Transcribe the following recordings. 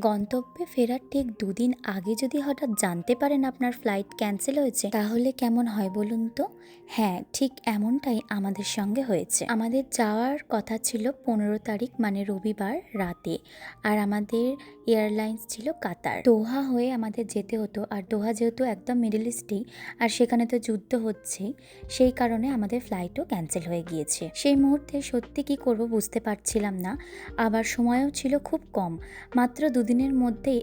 গন্তব্যে ফেরার ঠিক দুদিন আগে যদি হঠাৎ জানতে পারেন আপনার ফ্লাইট ক্যান্সেল হয়েছে, তাহলে কেমন হয় বলুন তো? হ্যাঁ, ঠিক এমনটাই আমাদের সঙ্গে হয়েছে। আমাদের যাওয়ার কথা ছিল 15 তারিখ মানে রবিবার রাতে, আর আমাদের এয়ারলাইন্স ছিল কাতার। দোহা হয়ে আমাদের যেতে হতো, আর দোহা যেহেতু একদম মিডল ইস্টেই, আর সেখানে তো যুদ্ধ হচ্ছে, সেই কারণে আমাদের ফ্লাইটও ক্যান্সেল হয়ে গিয়েছে। সেই মুহূর্তে সত্যি কি করব বুঝতে পারছিলাম না, আবার সময়ও ছিল খুব কম। মাত্র দুদিনের মধ্যেই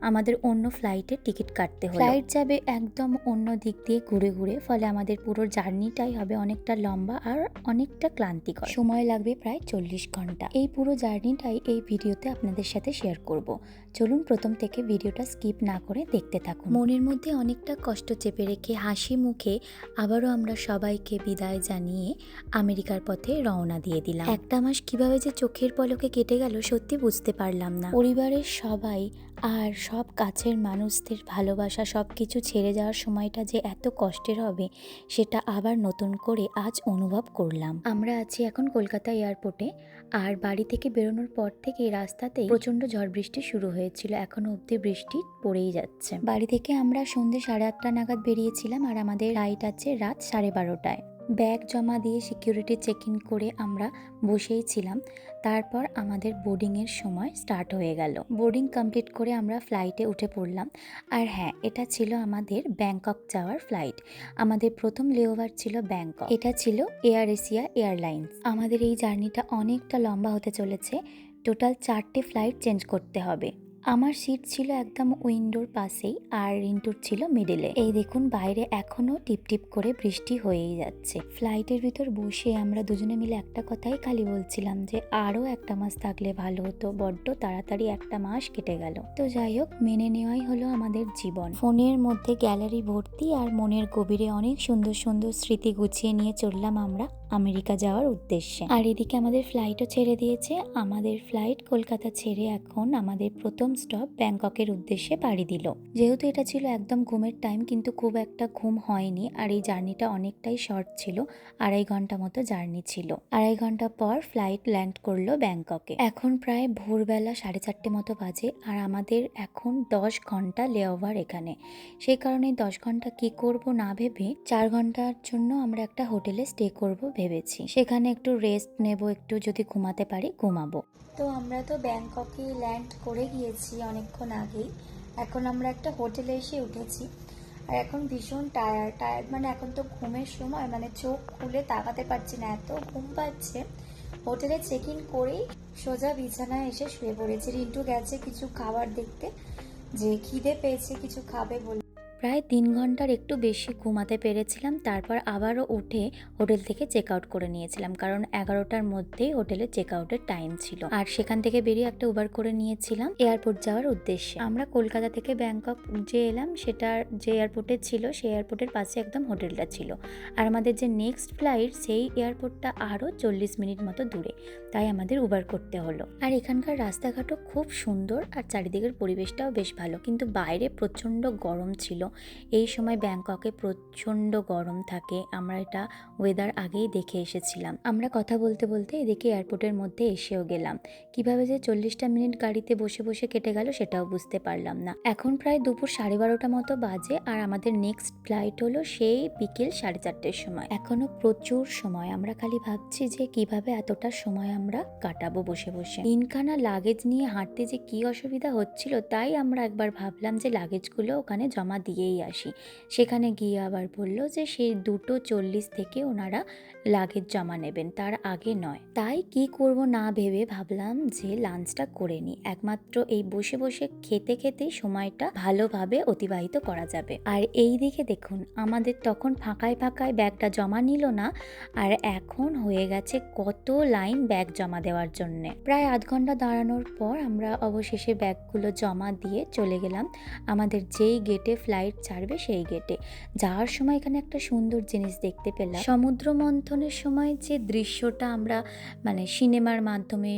আমাদের অন্য ফ্লাইটের টিকিট কাটতে হলো। ফ্লাইট যাবে একদম অন্য দিক দিয়ে ঘুরে ঘুরে, ফলে আমাদের পুরো জার্নিটাই হবে অনেকটা লম্বা আর অনেকটা ক্লান্তিকর। সময় লাগবে প্রায় 40 ঘন্টা। এই পুরো জার্নিটাই এই ভিডিওতে আপনাদের সাথে শেয়ার করব। চলুন প্রথম থেকে ভিডিওটা স্কিপ না করে দেখতে থাকুন। মনের মধ্যে অনেকটা কষ্ট চেপে রেখে হাসি মুখে আবারও আমরা সবাইকে বিদায় জানিয়ে আমেরিকার পথে রওনা দিয়ে দিলাম। একটা মাস কিভাবে যে চোখের পলকে কেটে গেল সত্যি বুঝতে পারলাম না। পরিবারের সবাই আর সব কাছের মানুষদের ভালোবাসা সবকিছু ছেড়ে যাওয়ার সময়টা যে এত কষ্টের হবে, সেটা আবার নতুন করে আজ অনুভব করলাম। আমরা আছি এখন কলকাতা এয়ারপোর্টে, আর বাড়ি থেকে বেরোনোর পর থেকে রাস্তাতেই প্রচন্ড ঝড় বৃষ্টি শুরু হয়েছিল। এখনো অব্দি বৃষ্টি পড়েই যাচ্ছে। বাড়ি থেকে আমরা সন্ধ্যে 8:30 নাগাদ বেরিয়েছিলাম, আর আমাদের ফ্লাইট আছে রাত 12:30টায়। ব্যাগ জমা দিয়ে সিকিউরিটি চেক ইন করে আমরা বসেই ছিলাম। তারপর আমাদের বোর্ডিংয়ের সময় স্টার্ট হয়ে গেল। বোর্ডিং কমপ্লিট করে আমরা ফ্লাইটে উঠে পড়লাম। আর হ্যাঁ, এটা ছিল আমাদের ব্যাংকক যাওয়ার ফ্লাইট। আমাদের প্রথম লেওভার ছিল ব্যাংকক। এটা ছিল এয়ার এশিয়া এয়ারলাইন্স। আমাদের এই জার্নিটা অনেকটা লম্বা হতে চলেছে। টোটাল 4টে ফ্লাইট চেঞ্জ করতে হবে। আমার সিট ছিল একদম উইন্ডোর পাশেই, আর রিন্টুর ছিল মিডলে। এই দেখুন বাইরে এখনো টিপ টিপ করে বৃষ্টি হয়েই যাচ্ছে। ফ্লাইটের ভিতর বসে আমরা দুজনে মিলে একটা কথাই খালি বলছিলাম যে আরো একটা মাস থাকলে ভালো হতো, বড্ড তাড়াতাড়ি একটা মাস কেটে গেল। তো যাই হোক, মেনে নেওয়াই হলো আমাদের জীবন। ফোনের মধ্যে গ্যালারি ভর্তি আর মনের গভীরে অনেক সুন্দর সুন্দর স্মৃতি গুছিয়ে নিয়ে চললাম আমরা আমেরিকা যাওয়ার উদ্দেশ্যে। আর এদিকে আমাদের ফ্লাইটও ছেড়ে দিয়েছে। আমাদের ফ্লাইট কলকাতা ছেড়ে এখন আমাদের প্রথম স্টপ ব্যাংককের উদ্দেশ্যে পাড়ি দিল। যেহেতু এটা ছিল একদম ঘুমের টাইম, কিন্তু খুব একটা ঘুম হয়নি, আর এই জার্নিটা অনেকটাই শর্ট ছিল। 2.5 ঘন্টা মতো জার্নি ছিল। 2.5 ঘন্টা পর ফ্লাইট ল্যান্ড করলো ব্যাংককে। এখন প্রায় ভোরবেলা 4:30 মতো বাজে, আর আমাদের এখন 10 ঘন্টা লেওভার এখানে। সেই কারণে 10 ঘন্টা কি করব না ভেবে 4 ঘন্টার জন্য আমরা একটা হোটেলে স্টে করব ভেবেছি। সেখানে একটু রেস্ট নেব, একটু যদি ঘুমাতে পারি ঘুমাবো। তো আমরা তো ব্যাংককে ল্যান্ড করে গিয়েছি অনেকক্ষণ আগেই। এখন আমরা একটা হোটেলে এসে উঠেছি, আর এখন ভীষণ টায়ার্ড মানে এখন তো ঘুমের সময়, মানে চোখ খুলে তাকাতে পারছি না, এত ঘুম পাচ্ছে। হোটেলে চেক ইন করেই সোজা বিছানায় এসে শুয়ে পড়েছি। রিন্টু গেছে কিছু খাবার দেখতে, যে খিদে পেয়েছে কিছু খাবে বলে। প্রায় 3 ঘন্টার একটু বেশি ঘুমাতে পেরেছিলাম। তারপর আবারও উঠে হোটেল থেকে চেক আউট করে নিয়েছিলাম, কারণ 11টার মধ্যেই হোটেলে চেক আউটের টাইম ছিল। আর সেখান থেকে বেরিয়ে একটা উবার করে নিয়েছিলাম এয়ারপোর্ট যাওয়ার উদ্দেশ্যে। আমরা কলকাতা থেকে ব্যাংকক যে এলাম, সেটার যে এয়ারপোর্টে ছিল সেই এয়ারপোর্টের পাশে একদম হোটেলটা ছিল। আর আমাদের যে নেক্সট ফ্লাইট সেই এয়ারপোর্টটা আরও 40 মিনিট মতো দূরে, তাই আমাদের উবার করতে হলো। আর এখানকার রাস্তাঘাটও খুব সুন্দর, আর চারিদিকের পরিবেশটাও বেশ ভালো, কিন্তু বাইরে প্রচণ্ড গরম ছিল। এই সময় ব্যাংককে প্রচণ্ড গরম থাকে, আমরা এটা ওয়েদার আগেই দেখে এসেছিলাম। আমরা কথা বলতে বলতে এদিকে এয়ারপোর্টের মধ্যে এসেও গেলাম। কিভাবে যে 40টা মিনিট গাড়িতে বসে বসে কেটে গেল সেটাও বুঝতে পারলাম না। এখন প্রায় দুপুর 12:30 মতো বাজে, আর আমাদের নেক্সট ফ্লাইট হলো সেই বিকেল 4:30টার সময়। এখনো প্রচুর সময়। আমরা খালি ভাবছি যে কিভাবে এতটা সময় আমরা কাটাবো বসে বসে। 3খানা লাগেজ নিয়ে হাঁটতে যে কি অসুবিধা হচ্ছিল, তাই আমরা একবার ভাবলাম যে লাগেজগুলো ওখানে জমা দিয়েই আসি। সেখানে গিয়ে আবার বলল যে সেই 2:40 থেকে ওনারা লাগেজ জমা নেবেন, তার আগে নয়। তাই কি করব না ভেবে ভাবলাম যে লাঞ্চটা করে নিই, একমাত্র এই বসে বসে খেতে খেতেই সময়টা ভালোভাবে অতিবাহিত করা যাবে। আর এই দিকে দেখুন, আমাদের তখন ফাঁকায় ফাঁকায় ব্যাগটা জমা নিল না, আর এখন হয়ে গেছে কত লাইন ব্যাগ জমা দেওয়ার জন্য। প্রায় আধ ঘন্টা দাঁড়ানোর পর আমরা অবশেষে ব্যাগগুলো জমা দিয়ে চলে গেলাম আমাদের যেই গেটে ফ্লাইট ফ্লাইট ছাড়বে সেই গেটে। যাওয়ার সময় এখানে একটা সুন্দর জিনিস দেখতে পেলাম। সমুদ্র মন্থনের সময় যে দৃশ্যটা আমরা মানে সিনেমার মাধ্যমে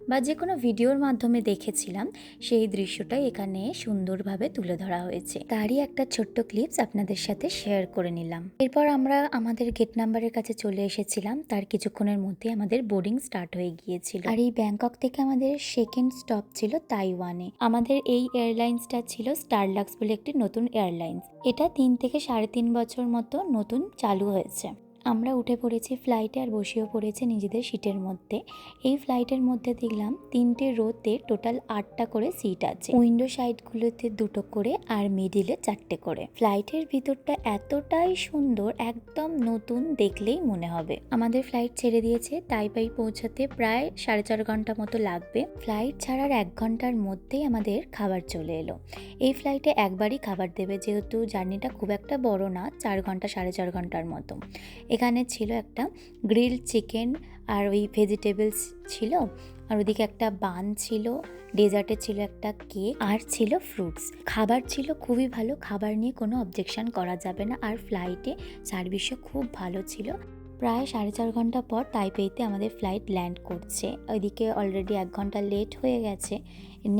বা যে কোনো ভিডিওর মাধ্যমে দেখেছিলাম, সেই দৃশ্যটাই এখানে সুন্দরভাবে তুলে ধরা হয়েছে। তারই একটা ছোট্ট ক্লিপস আপনাদের সাথে শেয়ার করে নিলাম। এরপর আমরা আমাদের গেট নাম্বারের কাছে চলে এসেছিলাম। তার কিছুক্ষণের মধ্যে আমাদের বোর্ডিং স্টার্ট হয়ে গিয়েছিল। আর এই ব্যাংকক থেকে আমাদের সেকেন্ড স্টপ ছিল তাইওয়ানে। আমাদের এই এয়ারলাইন্সটা ছিল স্টারলাক্স বলে একটি নতুন এয়ারলাইন্স। এটা 3 থেকে 3.5 বছর মতো নতুন চালু হয়েছে। আমরা উঠে পড়েছি ফ্লাইটে আর বসেও পড়েছি নিজেদের সিটের মধ্যে। এই ফ্লাইটের মধ্যে দেখলাম 3টে রোতে টোটাল 8টা করে সিট আছে। উইন্ডো সাইডগুলোতে 2টো করে আর মিডিলে 4টে করে। ফ্লাইটের ভিতরটা এতটাই সুন্দর, একদম নতুন, দেখলেই মনে হবে। আমাদের ফ্লাইট ছেড়ে দিয়েছে, তাইপাই পৌঁছাতে প্রায় 4.5 ঘন্টা মতো লাগবে। ফ্লাইট ছাড়ার 1 ঘন্টার মধ্যেই আমাদের খাবার চলে এলো। এই ফ্লাইটে একবারই খাবার দেবে, যেহেতু জার্নিটা খুব একটা বড় না, 4 ঘন্টা 4.5 ঘন্টার মতো। এখানে ছিল একটা গ্রিল চিকেন আর ওই ভেজিটেবলস ছিল, আর ওদিকে একটা বান ছিল, ডেজার্টে ছিল একটা কেক আর ছিল ফ্রুটস। খাবার ছিল খুবই ভালো, খাবার নিয়ে কোনো অবজেকশন করা যাবে না। আর ফ্লাইটে সার্ভিসও খুব ভালো ছিল। প্রায় 4.5 ঘন্টা পর তাইপেইতে আমাদের ফ্লাইট ল্যান্ড করছে। ওইদিকে অলরেডি 1 ঘন্টা লেট হয়ে গেছে।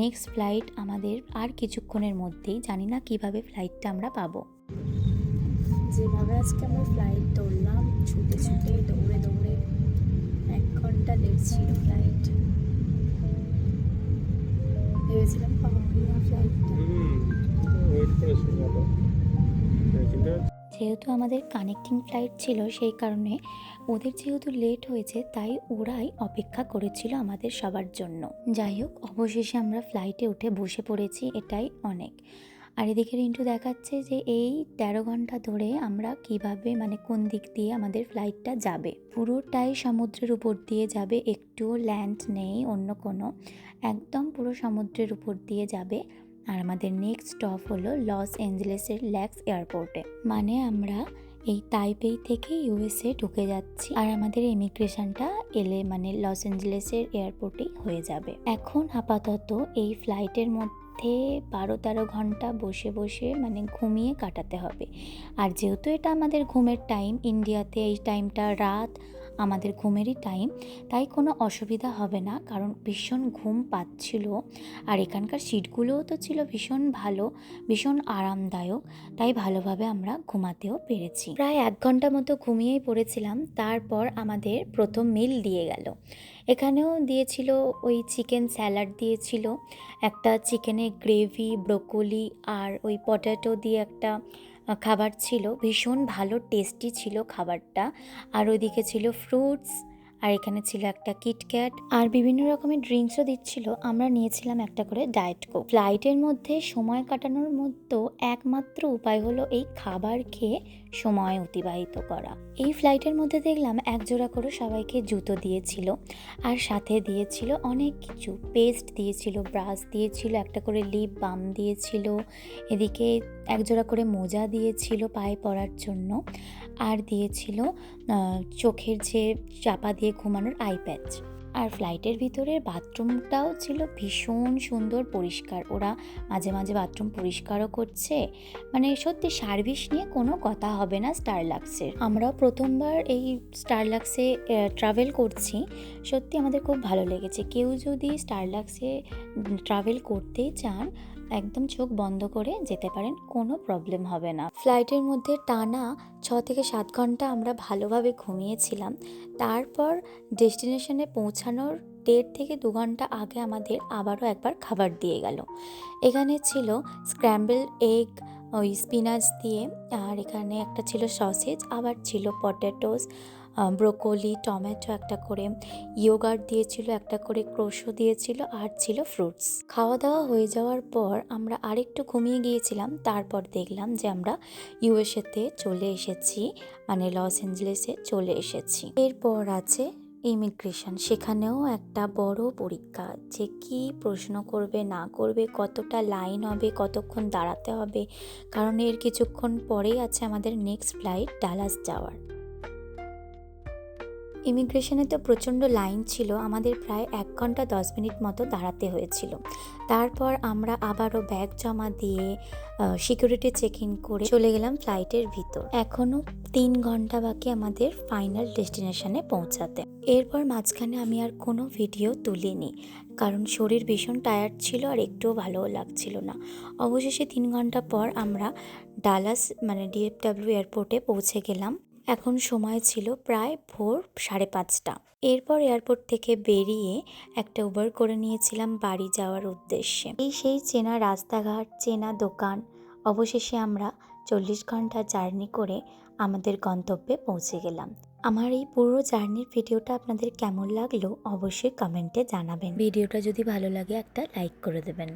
নেক্সট ফ্লাইট আমাদের আর কিছুক্ষণের মধ্যেই, জানি না কিভাবে ফ্লাইটটা আমরা পাবো। যেভাবে আজকে আমরা ফ্লাইট ধরলাম, ছুটে ছুটে দৌড়ে দৌড়ে, 1 ঘন্টা লেট ছিল ফ্লাইট। ভেবেছিলাম পাবো না ফ্লাইটটা। যেহেতু আমাদের কানেক্টিং ফ্লাইট ছিল, সেই কারণে ওদের যেহেতু লেট হয়েছে, তাই ওরাই অপেক্ষা করেছিল আমাদের সবার জন্য। যাই হোক, অবশেষে আমরা ফ্লাইটে উঠে বসে পড়েছি, এটাই অনেক। আর এদিকে রিন্টু দেখাচ্ছে যে এই 13 ঘন্টা ধরে আমরা কিভাবে, মানে কোন দিক দিয়ে আমাদের ফ্লাইটটা যাবে। পুরোটাই সমুদ্রের উপর দিয়ে যাবে, একটুও ল্যান্ড নেই অন্য কোনো, একদম পুরো সমুদ্রের উপর দিয়ে যাবে। আর আমাদের নেক্সট স্টপ হলো লস অ্যাঞ্জেলেসের ল্যাক্স এয়ারপোর্টে। মানে আমরা এই তাইপেই থেকে ইউএসএ ঢুকে যাচ্ছি, আর আমাদের ইমিগ্রেশনটা এলে মানে লস অ্যাঞ্জেলেসের এয়ারপোর্টেই হয়ে যাবে। এখন আপাতত এই ফ্লাইটের মধ্যে 12-13 ঘন্টা বসে বসে মানে ঘুমিয়ে কাটাতে হবে। আর যেহেতু এটা আমাদের ঘুমের টাইম, ইন্ডিয়াতে এই টাইমটা রাত, আমাদের ঘুমেরই টাইম, তাই কোনো অসুবিধা হবে না, কারণ ভীষণ ঘুম পাচ্ছিল। আর এখানকার সিটগুলোও তো ছিল ভীষণ ভালো, ভীষণ আরামদায়ক, তাই ভালোভাবে আমরা ঘুমাতেও পেরেছি। প্রায় 1 ঘন্টা মতো ঘুমিয়েই পড়েছিলাম। তারপর আমাদের প্রথম মিল দিয়ে গেল। এখানেও দিয়েছিল ওই চিকেন স্যালাড দিয়েছিল, একটা চিকেনের গ্রেভি, ব্রোকলি আর ওই পটেটো দিয়ে একটা খাবার ছিল, ভীষণ ভালো টেস্টি ছিল খাবারটা। আর ওইদিকে ছিল ফ্রুটস, আর এখানে ছিল একটা কিটক্যাট আর বিভিন্ন রকমের ড্রিঙ্কসও দিচ্ছিল। আমরা নিয়েছিলাম একটা করে ডায়েট কোক। ফ্লাইটের মধ্যে সময় কাটানোর মতো একমাত্র উপায় হলো এই খাবার খেয়ে সময় অতিবাহিত করা। এই ফ্লাইটের মধ্যে দেখলাম 1 জোড়া করে সবাইকে জুতো দিয়েছিল, আর সাথে দিয়েছিল অনেক কিছু, পেস্ট দিয়েছিল, ব্রাশ দিয়েছিল, একটা করে লিপ বাম দিয়েছিল, এদিকে 1 জোড়া করে মোজা দিয়েছিল পায়ে পরার জন্য, আর দিয়েছিল চোখের যে চাপা দিয়ে ঘুমানোর আই প্যাচ। আর ফ্লাইটের ভিতরের বাথরুমটাও ছিল ভীষণ সুন্দর পরিষ্কার, ওরা মাঝে মাঝে বাথরুম পরিষ্কারও করছে। মানে সত্যি সার্ভিস নিয়ে কোনো কথা হবে না স্টারলাক্সের। আমরাও প্রথমবার এই স্টারলাক্সে ট্রাভেল করছি, সত্যি আমাদের খুব ভালো লেগেছে। কেউ যদি স্টারলাক্সে ট্রাভেল করতেই চান, একদম চোখ বন্ধ করে যেতে পারেন, কোনো প্রবলেম হবে না। ফ্লাইটের মধ্যে টানা 6 থেকে 7 ঘন্টা আমরা ভালোভাবে ঘুমিয়েছিলাম। তারপর ডেস্টিনেশনে পৌঁছানোর 1.5 থেকে 2 ঘন্টা আগে আমাদের আবারও একবার খাবার দিয়ে গেল। এখানে ছিল স্ক্র্যাম্বল এগ, ওই স্পিনাচ দিয়ে, আর এখানে একটা ছিল সসেজ, আবার ছিল পটেটোস, ব্রোকলি, টমেটো একটা করে, ইয়োগার্ট দিয়েছিল একটা করে, ক্রোশো দিয়েছিল, আর ছিল ফ্রুটস। খাওয়া দাওয়া হয়ে যাওয়ার পর আমরা আরেকটু ঘুমিয়ে গিয়েছিলাম। তারপর দেখলাম যে আমরা ইউএসএতে চলে এসেছি, মানে লস অ্যাঞ্জেলেসে চলে এসেছি। এরপর আছে ইমিগ্রেশন, সেখানেও একটা বড় পরীক্ষা, যে কি প্রশ্ন করবে না করবে, কতটা লাইন হবে, কতক্ষণ দাঁড়াতে হবে, কারণ এর কিছুক্ষণ পরেই আছে আমাদের নেক্সট ফ্লাইট ডালাস যাওয়ার। ইমিগ্রেশনে তো প্রচণ্ড লাইন ছিল, আমাদের প্রায় 1 ঘন্টা 10 মিনিট মতো দাঁড়াতে হয়েছিল। তারপর আমরা আবারও ব্যাগ জমা দিয়ে সিকিউরিটি চেক ইন করে চলে গেলাম ফ্লাইটের ভিতর। এখনও 3 ঘন্টা বাকি আমাদের ফাইনাল ডেস্টিনেশনে পৌঁছাতে। এরপর মাঝখানে আমি আর কোনো ভিডিও তুলিনি, কারণ শরীর ভীষণ টায়ার্ড ছিল আর একটুও ভালোও লাগছিল না। অবশেষে 3 ঘন্টা পর আমরা ডালাস ডিএফডব্লিউ এয়ারপোর্টে পৌঁছে গেলাম। এখন সময় ছিল প্রায় ভোর 5:30। এরপর এয়ারপোর্ট থেকে বেরিয়ে একটা উবার করে নিয়েছিলাম বাড়ি যাওয়ার উদ্দেশ্যে। সেই চেনা রাস্তাঘাট, চেনা দোকান। অবশেষে আমরা 40 ঘন্টা জার্নি করে আমাদের গন্তব্যে পৌঁছে গেলাম। আমার এই পুরো জার্নির ভিডিওটা আপনাদের কেমন লাগলো অবশ্যই কমেন্টে জানাবেন। ভিডিওটা যদি ভালো লাগে একটা লাইক করে দেবেন।